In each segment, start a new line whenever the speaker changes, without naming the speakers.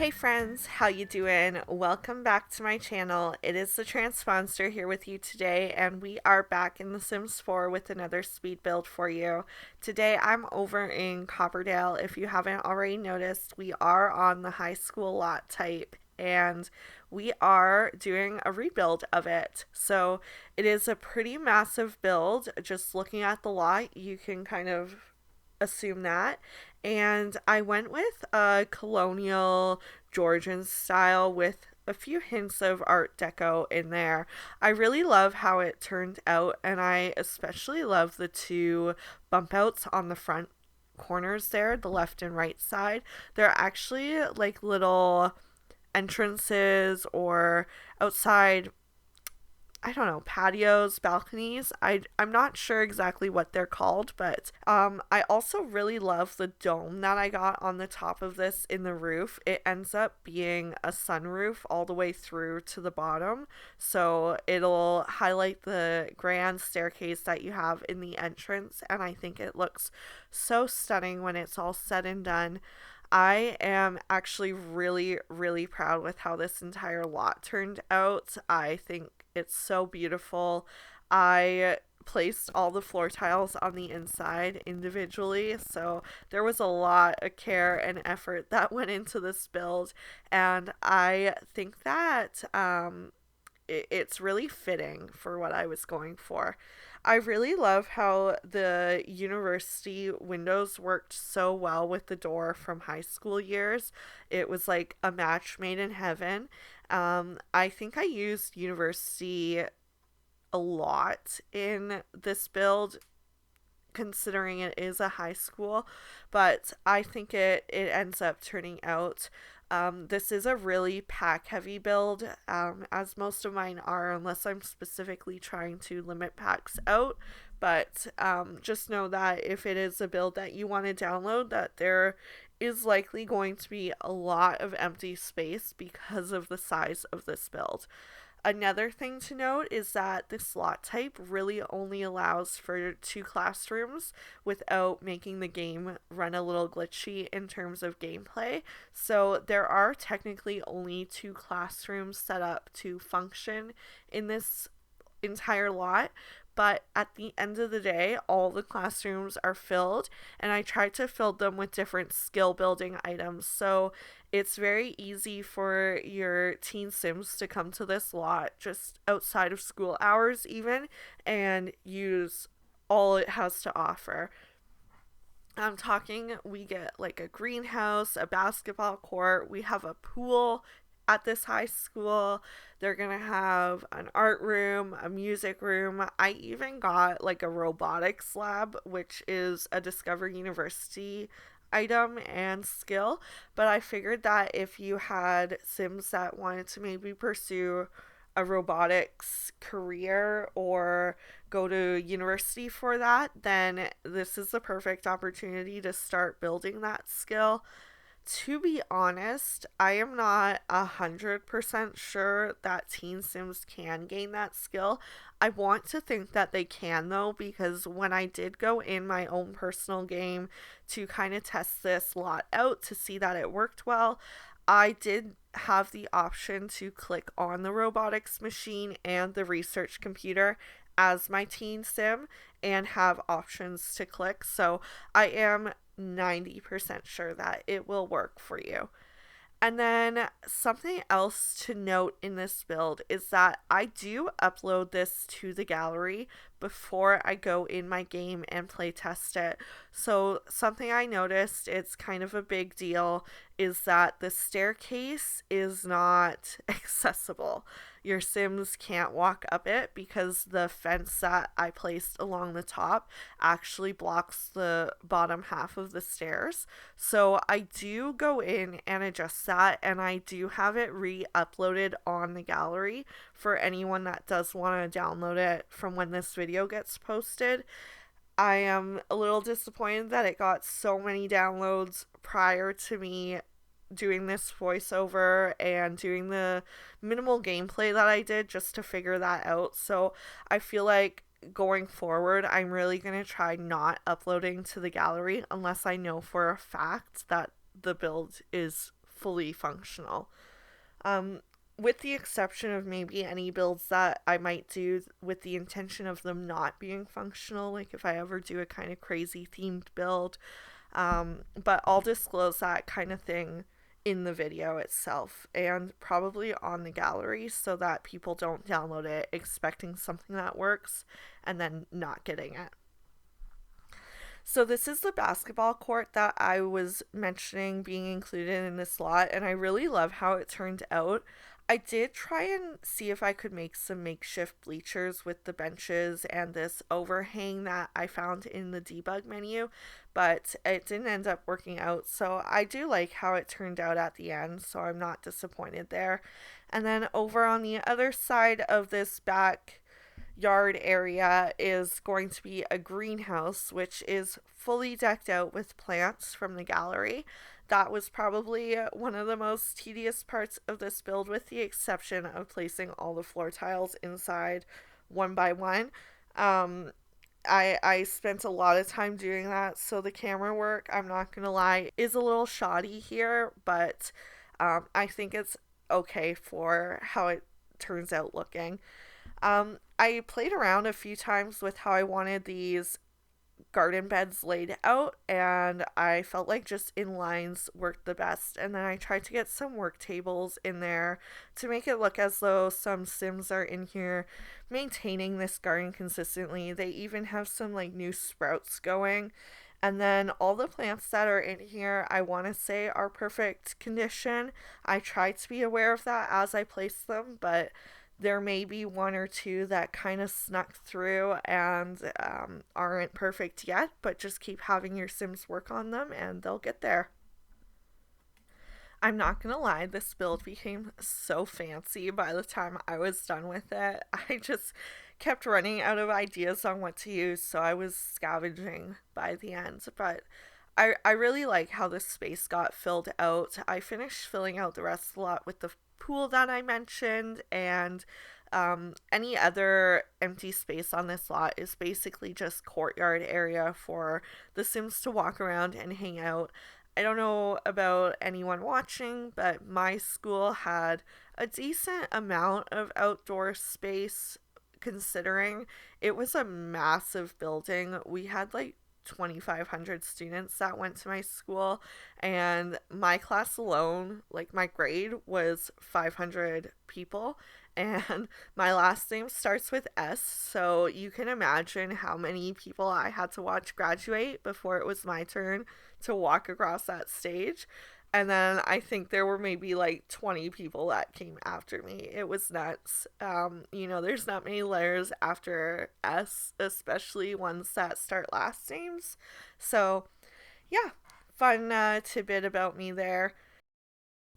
Hey friends, how you doing? Welcome back to my channel. It is TheTranspondster here with you today, and we are back in The Sims 4 with another speed build for you. Today I'm over in Copperdale. If you haven't already noticed, we are on the high school lot type, and we are doing a rebuild of it. So it is a pretty massive build. Just looking at the lot, you can kind of assume that. And I went with a colonial Georgian style with a few hints of Art Deco in there. I really love how it turned out, and I especially love the two bump outs on the front corners there, the left and right side. They're actually like little entrances or outside, I don't know, patios, balconies. I'm not sure exactly what they're called, but I also really love the dome that I got on the top of this in the roof. It ends up being a sunroof all the way through to the bottom, so it'll highlight the grand staircase that you have in the entrance, and I think it looks so stunning when it's all said and done. I am actually really, really proud with how this entire lot turned out. I think it's so beautiful. I placed all the floor tiles on the inside individually, so there was a lot of care and effort that went into this build, and I think that it's really fitting for what I was going for. I really love how the university windows worked so well with the door from high school years. It was like a match made in heaven. I think I used university a lot in this build, considering it is a high school, but I think it ends up turning out. This is a really pack heavy build, as most of mine are, unless I'm specifically trying to limit packs out. But just know that if it is a build that you want to download, that there is likely going to be a lot of empty space because of the size of this build. Another thing to note is that this slot type really only allows for 2 classrooms without making the game run a little glitchy in terms of gameplay. So there are technically only 2 classrooms set up to function in this entire lot, but at the end of the day, all the classrooms are filled, and I tried to fill them with different skill building items. So it's very easy for your teen sims to come to this lot just outside of school hours, even, and use all it has to offer. I'm talking, we get like a greenhouse, a basketball court, we have a pool at this high school. They're gonna have an art room, a music room. I even got like a robotics lab, which is a Discover University item and skill. But I figured that if you had Sims that wanted to maybe pursue a robotics career or go to university for that, then this is the perfect opportunity to start building that skill. To be honest, I am not 100% sure that teen sims can gain that skill. I want to think that they can though, because when I did go in my own personal game to kind of test this lot out to see that it worked well, I did have the option to click on the robotics machine and the research computer as my teen sim and have options to click. So I am 90% sure that it will work for you. And then something else to note in this build is that I do upload this to the gallery before I go in my game and play test it. So something I noticed, it's kind of a big deal, is that the staircase is not accessible. Your Sims can't walk up it because the fence that I placed along the top actually blocks the bottom half of the stairs. So I do go in and adjust that, and I do have it re-uploaded on the gallery for anyone that does want to download it from when this video gets posted. I am a little disappointed that it got so many downloads prior to me doing this voiceover and doing the minimal gameplay that I did just to figure that out. So I feel like going forward, I'm really going to try not uploading to the gallery unless I know for a fact that the build is fully functional. With the exception of maybe any builds that I might do with the intention of them not being functional, like if I ever do a kind of crazy themed build. But I'll disclose that kind of thing in the video itself and probably on the gallery so that people don't download it expecting something that works and then not getting it. So this is the basketball court that I was mentioning being included in this lot, and I really love how it turned out. I did try and see if I could make some makeshift bleachers with the benches and this overhang that I found in the debug menu, but it didn't end up working out. So I do like how it turned out at the end, so I'm not disappointed there. And then over on the other side of this back yard area is going to be a greenhouse, which is fully decked out with plants from the gallery. That was probably one of the most tedious parts of this build, with the exception of placing all the floor tiles inside one by one. I spent a lot of time doing that, so the camera work, I'm not gonna lie, is a little shoddy here, but I think it's okay for how it turns out looking. I played around a few times with how I wanted these garden beds laid out, and I felt like just in lines worked the best. And then I tried to get some work tables in there to make it look as though some Sims are in here maintaining this garden consistently. They even have some like new sprouts going. And then all the plants that are in here, I want to say are perfect condition. I tried to be aware of that as I placed them, but there may be one or two that kind of snuck through and aren't perfect yet, but just keep having your Sims work on them and they'll get there. I'm not gonna lie, this build became so fancy by the time I was done with it. I just kept running out of ideas on what to use, so I was scavenging by the end. But I really like how this space got filled out. I finished filling out the rest of the lot with the pool that I mentioned, and any other empty space on this lot is basically just courtyard area for the Sims to walk around and hang out. I don't know about anyone watching, but my school had a decent amount of outdoor space considering it was a massive building. We had like 2,500 students that went to my school, and my class alone, like my grade, was 500 people, and my last name starts with S, so you can imagine how many people I had to watch graduate before it was my turn to walk across that stage. And then I think there were maybe like 20 people that came after me. It was nuts. There's not many letters after S, especially ones that start last names. So, yeah, fun tidbit about me there.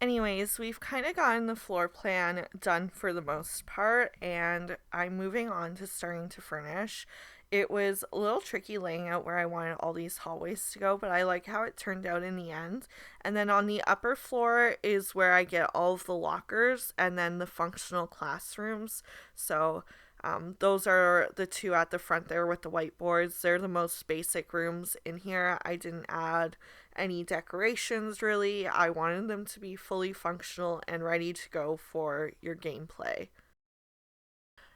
Anyways, we've kind of gotten the floor plan done for the most part, and I'm moving on to starting to furnish. It was a little tricky laying out where I wanted all these hallways to go, but I like how it turned out in the end. And then on the upper floor is where I get all of the lockers and then the functional classrooms. So those are the two at the front there with the whiteboards. They're the most basic rooms in here. I didn't add any decorations really. I wanted them to be fully functional and ready to go for your gameplay.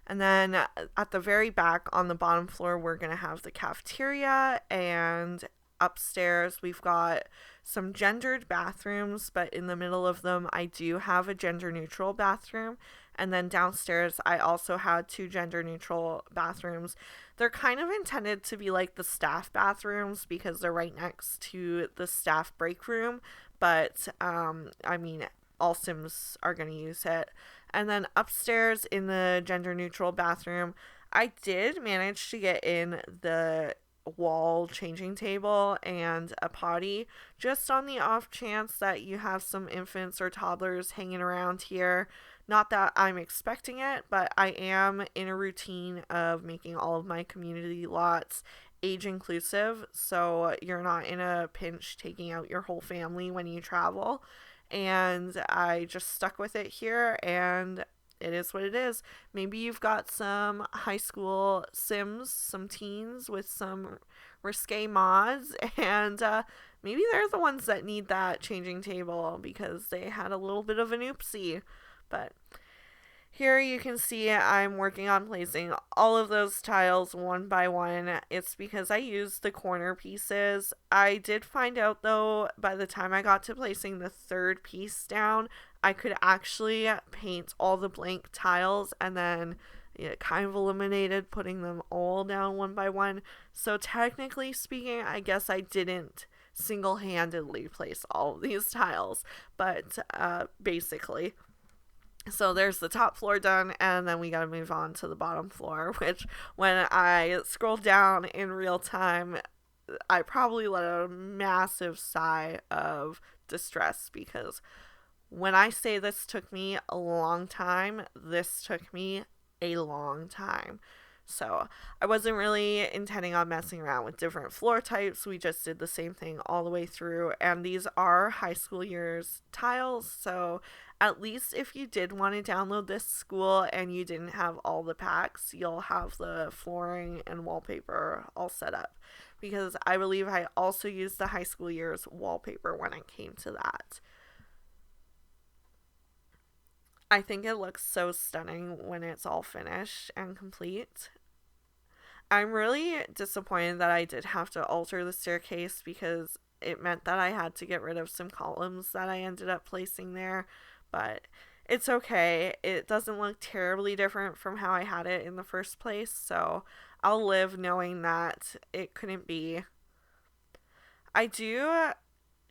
And then at the very back on the bottom floor, we're going to have the cafeteria, and upstairs we've got some gendered bathrooms, but in the middle of them I do have a gender neutral bathroom. And then downstairs I also had two gender neutral bathrooms. They're kind of intended to be like the staff bathrooms because they're right next to the staff break room, but all Sims are going to use it. And then upstairs in the gender neutral bathroom, I did manage to get in the wall changing table and a potty, just on the off chance that you have some infants or toddlers hanging around here. Not that I'm expecting it, but I am in a routine of making all of my community lots age inclusive, so you're not in a pinch taking out your whole family when you travel. And I just stuck with it here, and it is what it is. Maybe you've got some high school Sims, some teens with some risque mods, and maybe they're the ones that need that changing table because they had a little bit of an oopsie. But here you can see I'm working on placing all of those tiles one by one. It's because I used the corner pieces. I did find out though, by the time I got to placing the third piece down, I could actually paint all the blank tiles, and then it kind of eliminated putting them all down one by one. So technically speaking, I guess I didn't single-handedly place all of these tiles, but basically. So there's the top floor done, and then we got to move on to the bottom floor, which when I scrolled down in real time, I probably let out a massive sigh of distress, because when I say this took me a long time, this took me a long time. So I wasn't really intending on messing around with different floor types. We just did the same thing all the way through. And these are high school years tiles. So at least if you did want to download this school and you didn't have all the packs, you'll have the flooring and wallpaper all set up. Because I believe I also used the high school years wallpaper when it came to that. I think it looks so stunning when it's all finished and complete. I'm really disappointed that I did have to alter the staircase, because it meant that I had to get rid of some columns that I ended up placing there, but it's okay. It doesn't look terribly different from how I had it in the first place, so I'll live knowing that it couldn't be. I do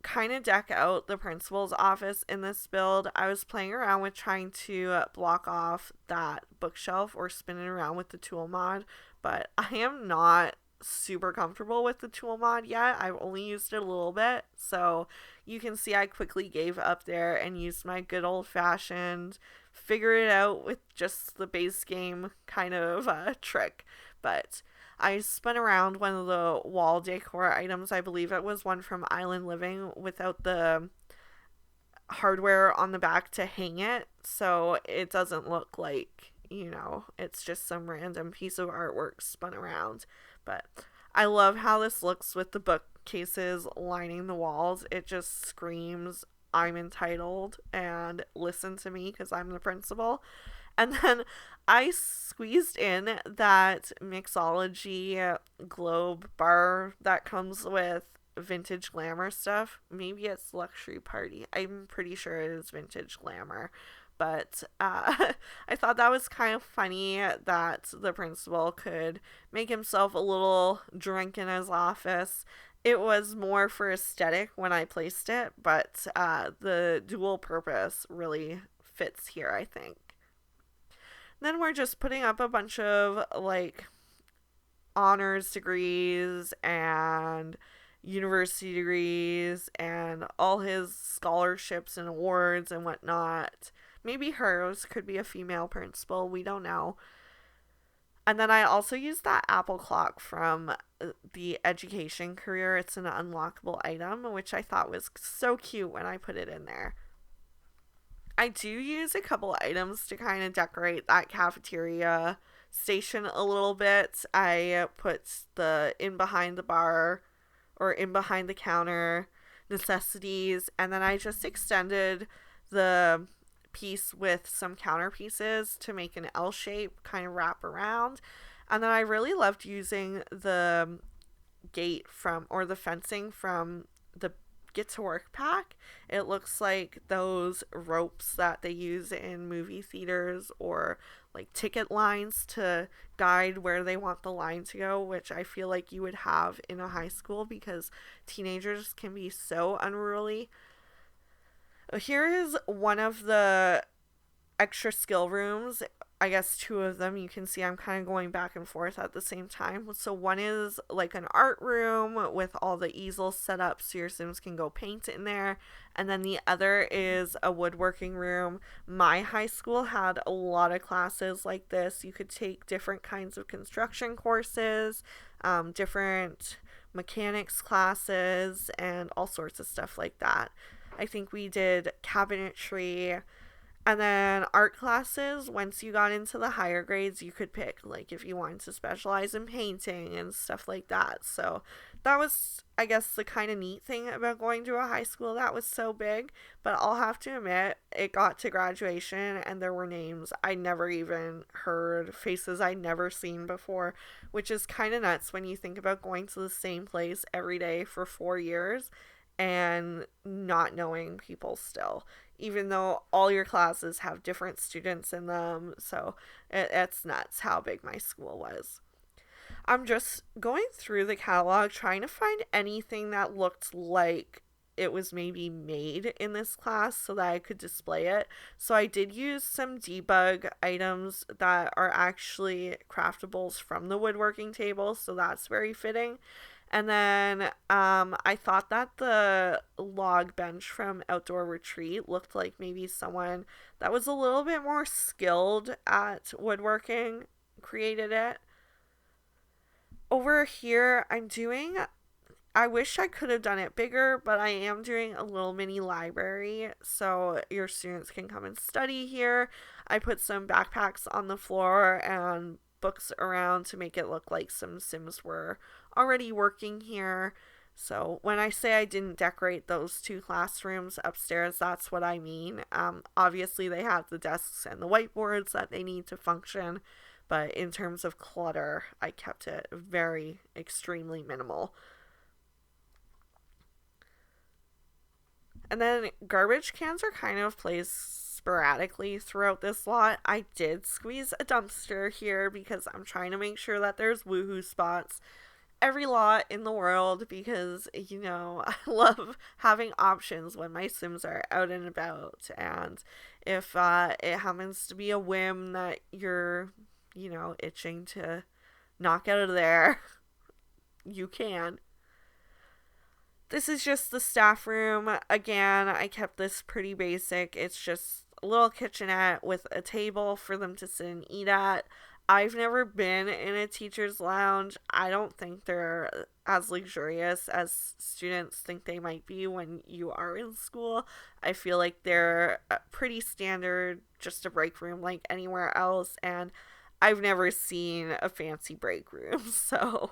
kind of deck out the principal's office in this build. I was playing around with trying to block off that bookshelf or spin it around with the tool mod, but I am not super comfortable with the tool mod yet. I've only used it a little bit, so you can see I quickly gave up there and used my good old-fashioned figure it out with just the base game kind of trick. But I spun around one of the wall decor items. I believe it was one from Island Living without the hardware on the back to hang it, so it doesn't look like, it's just some random piece of artwork spun around. But I love how this looks with the bookcases lining the walls. It just screams, I'm entitled and listen to me because I'm the principal. And then I squeezed in that mixology globe bar that comes with vintage Glamour stuff. Maybe it's Luxury Party. I'm pretty sure it is vintage Glamour. But I thought that was kind of funny that the principal could make himself a little drunk in his office. It was more for aesthetic when I placed it, but the dual purpose really fits here, I think. Then we're just putting up a bunch of honors degrees and university degrees and all his scholarships and awards and whatnot. Maybe hers, could be a female principal, we don't know. And then I also used that Apple clock from the education career. It's an unlockable item, which I thought was so cute when I put it in there. I do use a couple items to kind of decorate that cafeteria station a little bit. I put the in behind the bar or in behind the counter necessities, and then I just extended the piece with some counter pieces to make an L shape kind of wrap around. And then I really loved using the gate or the fencing from the Get to Work pack. It looks like those ropes that they use in movie theaters or ticket lines to guide where they want the line to go, which I feel like you would have in a high school because teenagers can be so unruly. Here is one of the extra skill rooms. I guess two of them. You can see I'm kind of going back and forth at the same time. So one is an art room with all the easels set up so your Sims can go paint in there. And then the other is a woodworking room. My high school had a lot of classes like this. You could take different kinds of construction courses, different mechanics classes, and all sorts of stuff like that. I think we did cabinetry, And then art classes, once you got into the higher grades, you could pick, like, if you wanted to specialize in painting and stuff like that. So that was, I guess, the kind of neat thing about going to a high school that was so big. But I'll have to admit, it got to graduation and there were names I never even heard, faces I'd never seen before, which is kind of nuts when you think about going to the same place every day for 4 years and not knowing people still, even though all your classes have different students in them. So it's nuts how big my school was. I'm just going through the catalog trying to find anything that looked like it was maybe made in this class so that I could display it. So I did use some debug items that are actually craftables from the woodworking table, so that's very fitting. And then I thought that the log bench from Outdoor Retreat looked like maybe someone that was a little bit more skilled at woodworking created it. Over here, I wish I could have done it bigger, but I am doing a little mini library so your students can come and study here. I put some backpacks on the floor and books around to make it look like some Sims were already working here. So when I say I didn't decorate those 2 classrooms upstairs, that's what I mean. Obviously, they have the desks and the whiteboards that they need to function, but in terms of clutter, I kept it very extremely minimal. And then garbage cans are kind of placed sporadically throughout this lot. I did squeeze a dumpster here because I'm trying to make sure that there's woohoo spots every lot in the world because, I love having options when my Sims are out and about. And if it happens to be a whim that you're, itching to knock out of there, you can. This is just the staff room. Again, I kept this pretty basic. It's just a little kitchenette with a table for them to sit and eat at. I've never been in a teacher's lounge. I don't think they're as luxurious as students think they might be when you are in school. I feel like they're pretty standard, just a break room like anywhere else, and I've never seen a fancy break room, so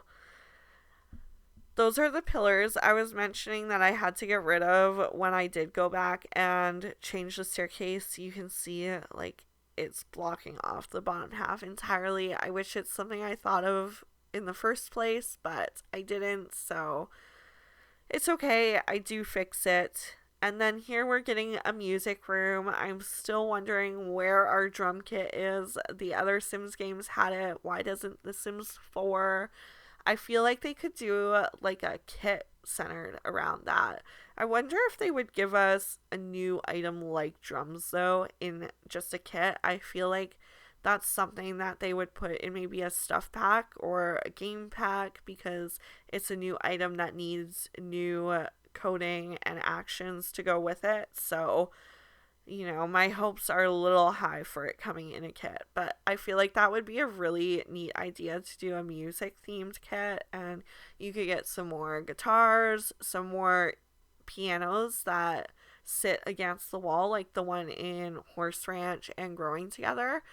those are the pillars I was mentioning that I had to get rid of when I did go back and change the staircase. You can see like it's blocking off the bottom half entirely. I wish it's something I thought of in the first place, but I didn't, so it's okay. I do fix it. And then here we're getting a music room. I'm still wondering where our drum kit is. The other Sims games had it. Why doesn't The Sims 4? I feel like they could do like a kit centered around that. I wonder if they would give us a new item like drums though in just a kit. I feel like that's something that they would put in maybe a stuff pack or a game pack because it's a new item that needs new coding and actions to go with it. So my hopes are a little high for it coming in a kit, but I feel like that would be a really neat idea to do a music themed kit, and you could get some more guitars, some more pianos that sit against the wall, like the one in Horse Ranch and Growing Together.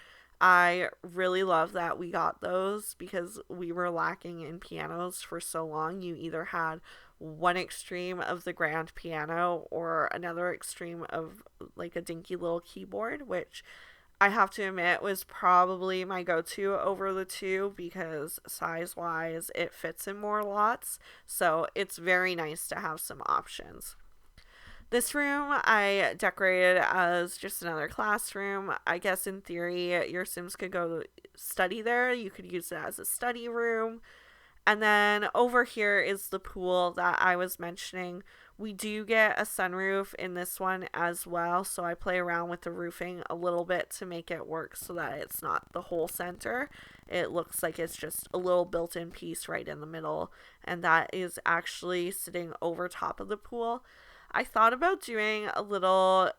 I really love that we got those because we were lacking in pianos for so long. You either had one extreme of the grand piano or another extreme of like a dinky little keyboard, which I have to admit was probably my go-to over the two because size-wise it fits in more lots. So it's very nice to have some options. This room I decorated as just another classroom. I guess in theory your Sims could go study there. You could use it as a study room. And then over here is the pool that I was mentioning. We do get a sunroof in this one as well, so I play around with the roofing a little bit to make it work so that it's not the whole center. It looks like it's just a little built-in piece right in the middle, and that is actually sitting over top of the pool. I thought about doing a little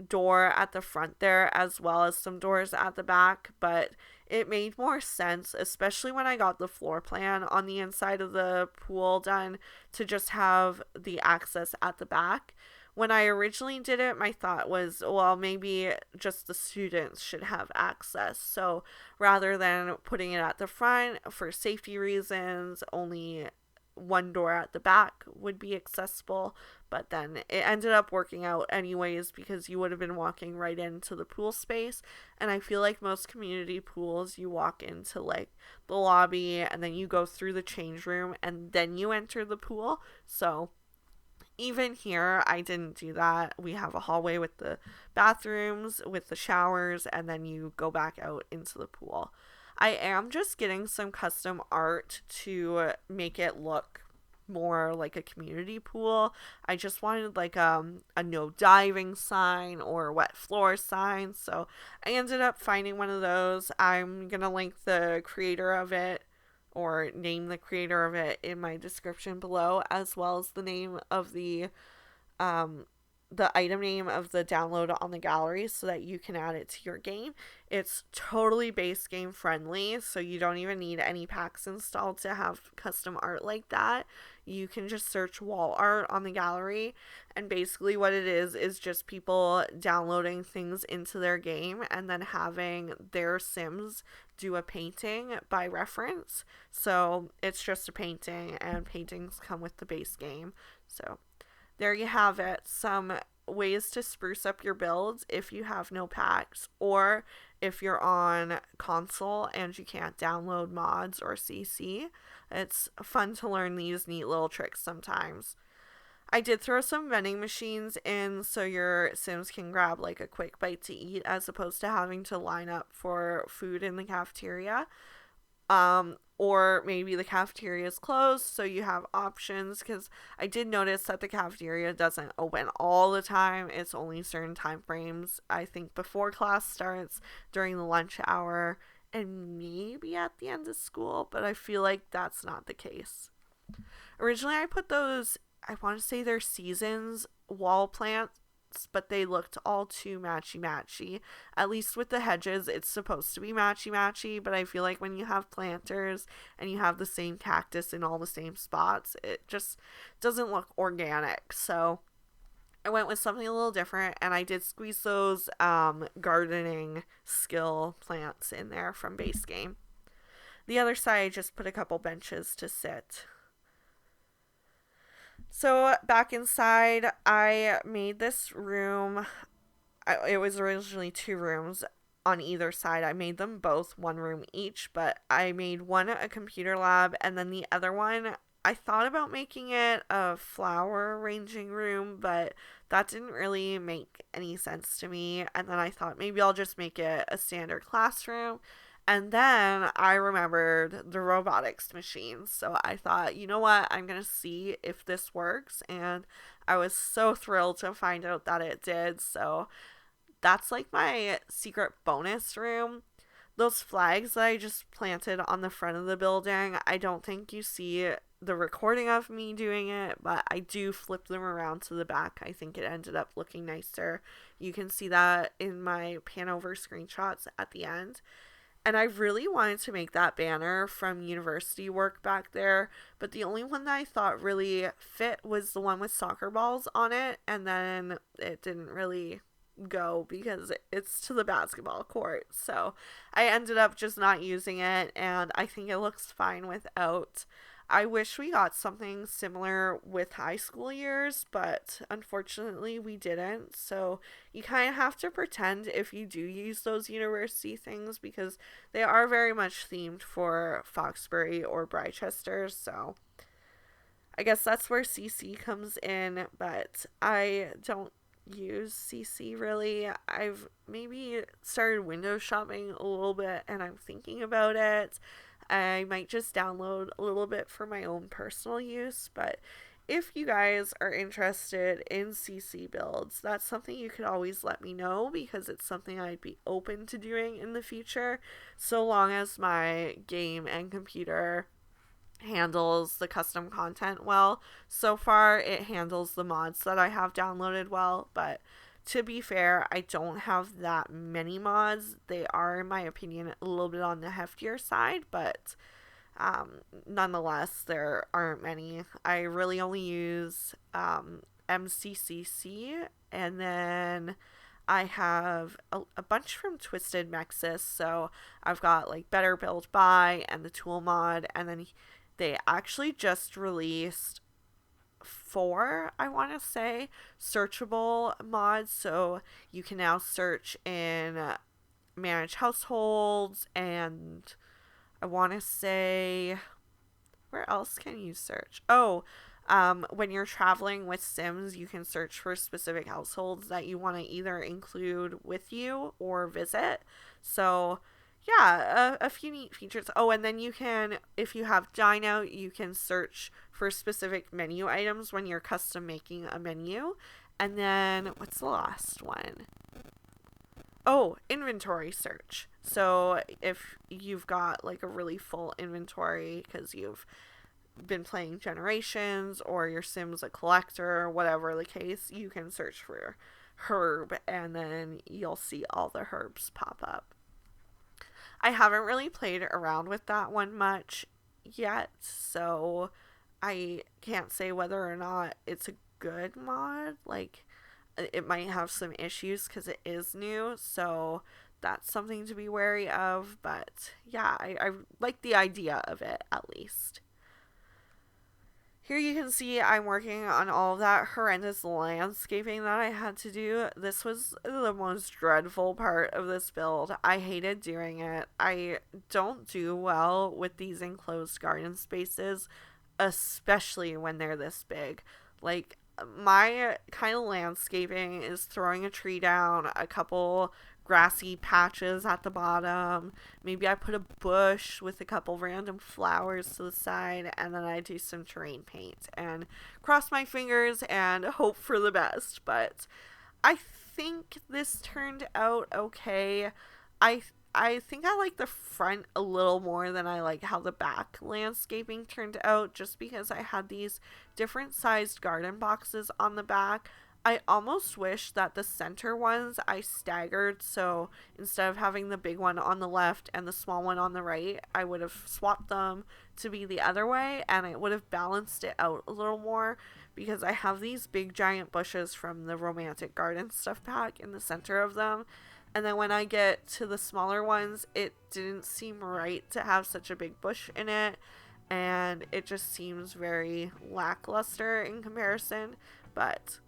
door at the front there as well as some doors at the back, but it made more sense, especially when I got the floor plan on the inside of the pool done, to just have the access at the back. When I originally did it, my thought was, well, maybe just the students should have access. So rather than putting it at the front for safety reasons, only one door at the back would be accessible. But then it ended up working out anyways because you would have been walking right into the pool space. And I feel like most community pools, you walk into like the lobby and then you go through the change room and then you enter the pool. So even here, I didn't do that. We have a hallway with the bathrooms, with the showers, and then you go back out into the pool. I am just getting some custom art to make it look more like a community pool. I just wanted like a no diving sign or a wet floor sign. So I ended up finding one of those. I'm going to link the creator of it or name the creator of it in my description below, as well as the name of um the item name of the download on the gallery so that you can add it to your game. It's totally base game friendly, so you don't even need any packs installed to have custom art like that. You can just search wall art on the gallery, and basically what it is just people downloading things into their game and then having their Sims do a painting by reference. So it's just a painting, and paintings come with the base game. So there you have it. Some ways to spruce up your builds if you have no packs, or if you're on console and you can't download mods or CC. It's fun to learn these neat little tricks sometimes. I did throw some vending machines in so your Sims can grab like a quick bite to eat as opposed to having to line up for food in the cafeteria. Or maybe the cafeteria is closed, so you have options, because I did notice that the cafeteria doesn't open all the time. It's only certain time frames, I think before class starts, during the lunch hour, and maybe at the end of school, but I feel like that's not the case. Originally, I put those, I want to say they're seasons wall plants, but they looked all too matchy. At least with the hedges, it's supposed to be matchy, but I feel like when you have planters and you have the same cactus in all the same spots, it just doesn't look organic. So I went with something a little different, and I did squeeze those gardening skill plants in there from base game. The other side, I just put a couple benches to sit. So back inside, I made this room. It was originally 2 rooms on either side. I made them both 1 room each, but I made one a computer lab, and then the other one, I thought about making it a flower arranging room, but that didn't really make any sense to me. And then I thought maybe I'll just make it a standard classroom. And then I remembered the robotics machines. So I thought, you know what? I'm going to see if this works. And I was so thrilled to find out that it did. So that's like my secret bonus room. Those flags that I just planted on the front of the building, I don't think you see the recording of me doing it, but I do flip them around to the back. I think it ended up looking nicer. You can see that in my pan over screenshots at the end. And I really wanted to make that banner from university work back there, but the only one that I thought really fit was the one with soccer balls on it, and then it didn't really go because it's to the basketball court. So I ended up just not using it, and I think it looks fine without. I wish we got something similar with high school years, but unfortunately we didn't. So you kind of have to pretend if you do use those university things, because they are very much themed for Foxbury or Brychester. So I guess that's where CC comes in, but I don't use CC really. I've maybe started window shopping a little bit, and I'm thinking about it. I might just download a little bit for my own personal use, but if you guys are interested in CC builds, that's something you could always let me know, because it's something I'd be open to doing in the future, so long as my game and computer handles the custom content well. So far, it handles the mods that I have downloaded well, but to be fair, I don't have that many mods. They are, in my opinion, a little bit on the heftier side, but nonetheless, there aren't many. I really only use MCCC, and then I have a bunch from Twisted Mexis. So I've got like Better Build By and the Tool Mod, and then they actually just released 4, I want to say, searchable mods. So you can now search in Manage Households, and I want to say, where else can you search? Oh, when you're traveling with Sims, you can search for specific households that you want to either include with you or visit. So yeah, a few neat features. Oh, and then you can, if you have Dino, you can search for specific menu items when you're custom making a menu. And then, what's the last one? Oh, inventory search. So if you've got like a really full inventory because you've been playing Generations or your Sim's a collector or whatever the case, you can search for herb and then you'll see all the herbs pop up. I haven't really played around with that one much yet, so I can't say whether or not it's a good mod. Like, it might have some issues because it is new, so that's something to be wary of. But yeah, I like the idea of it, at least. Here you can see I'm working on all of that horrendous landscaping that I had to do. This was the most dreadful part of this build. I hated doing it. I don't do well with these enclosed garden spaces, especially when they're this big. Like, my kind of landscaping is throwing a tree down, a couple grassy patches at the bottom. Maybe I put a bush with a couple random flowers to the side, and then I do some terrain paint and cross my fingers and hope for the best. But I think this turned out okay. I think I like the front a little more than I like how the back landscaping turned out, just because I had these different sized garden boxes on the back. I almost wish that the center ones I staggered, so instead of having the big one on the left and the small one on the right, I would have swapped them to be the other way, and it would have balanced it out a little more, because I have these big giant bushes from the Romantic Garden stuff pack in the center of them. And then when I get to the smaller ones, it didn't seem right to have such a big bush in it, and it just seems very lackluster in comparison. But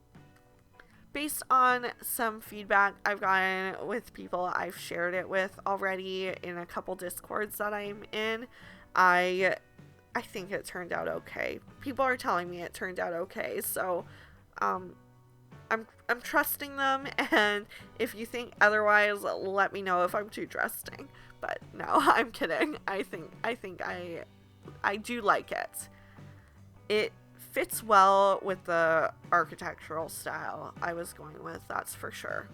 based on some feedback I've gotten with people I've shared it with already in a couple Discords that I'm in, I think it turned out okay. People are telling me it turned out okay, so I'm trusting them, and if you think otherwise, let me know if I'm too trusting. But no, I'm kidding. I think I do like it. It fits well with the architectural style I was going with, that's for sure.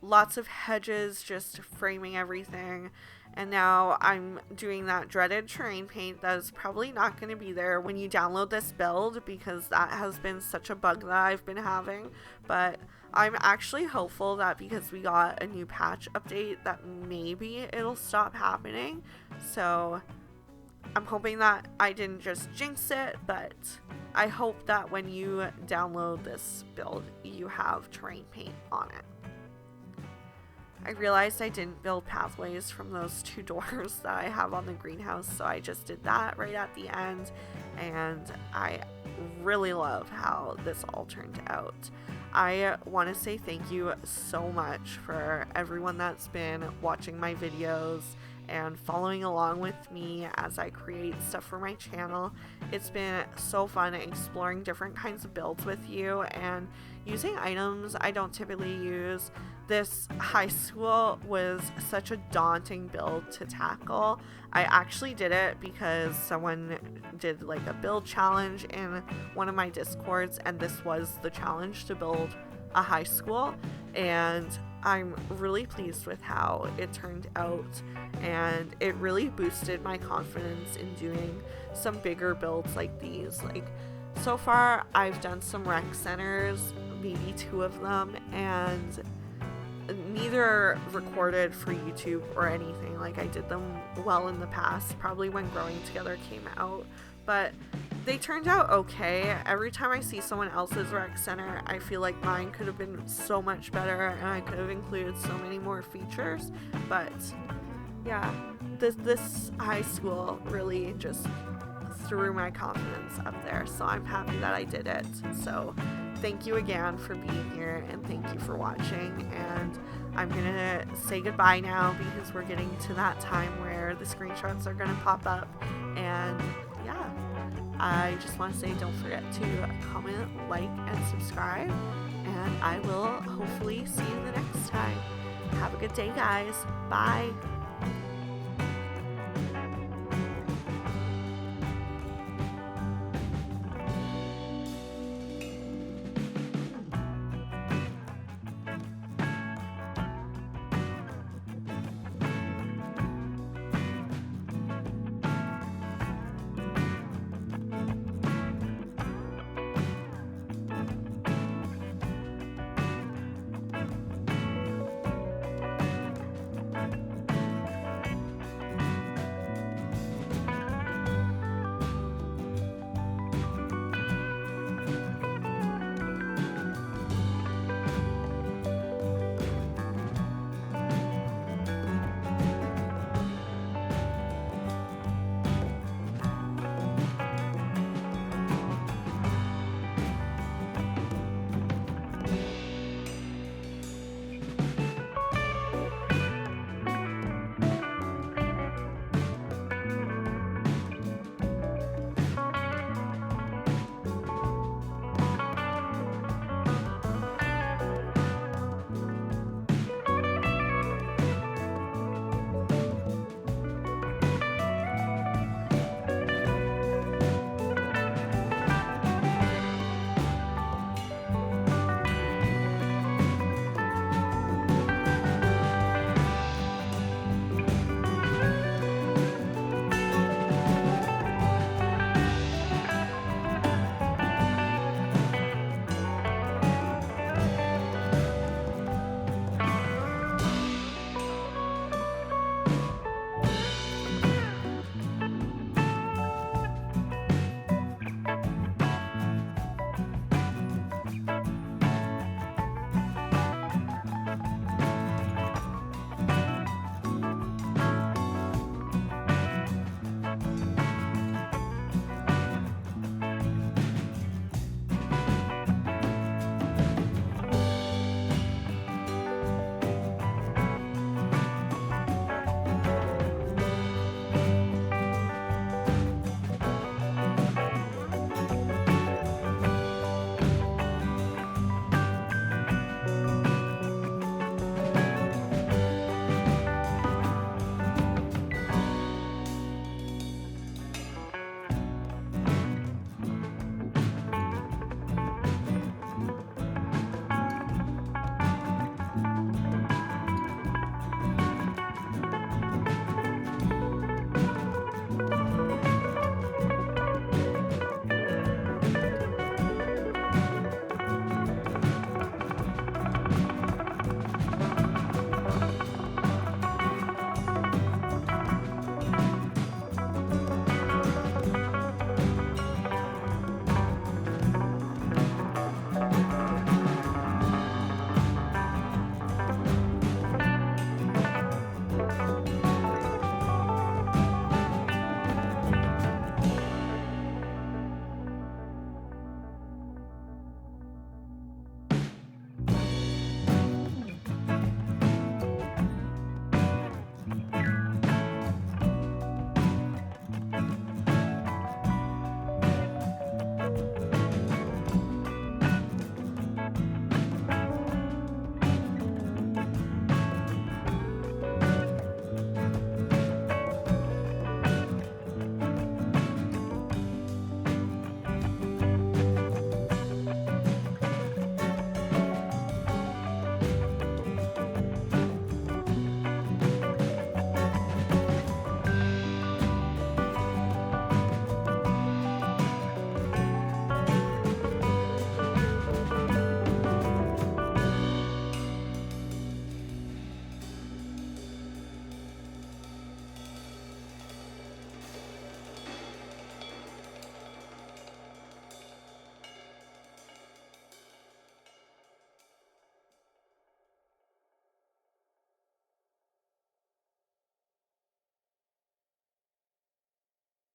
Lots of hedges just framing everything. And now I'm doing that dreaded terrain paint that is probably not going to be there when you download this build, because that has been such a bug that I've been having. But I'm actually hopeful that because we got a new patch update that maybe it'll stop happening. So I'm hoping that I didn't just jinx it, but I hope that when you download this build, you have terrain paint on it. I realized I didn't build pathways from those 2 doors that I have on the greenhouse, so I just did that right at the end, and I really love how this all turned out. I want to say thank you so much for everyone that's been watching my videos and following along with me as I create stuff for my channel. It's been so fun exploring different kinds of builds with you and using items I don't typically use. This high school was such a daunting build to tackle. I actually did it because someone did like a build challenge in one of my Discords, and this was the challenge to build a high school, and I'm really pleased with how it turned out, and it really boosted my confidence in doing some bigger builds like these. Like, so far I've done some rec centers, maybe 2 of them, and neither recorded for YouTube or anything. Like, I did them well in the past, probably when Growing Together came out, but They turned out okay. Every time I see someone else's rec center, I feel like mine could have been so much better and I could have included so many more features. But yeah, this high school really just threw my confidence up there. So I'm happy that I did it. So thank you again for being here and thank you for watching. And I'm gonna say goodbye now because we're getting to that time where the screenshots are gonna pop up. And yeah, I just want to say don't forget to comment, like, and subscribe. And I will hopefully see you the next time. Have a good day, guys. Bye.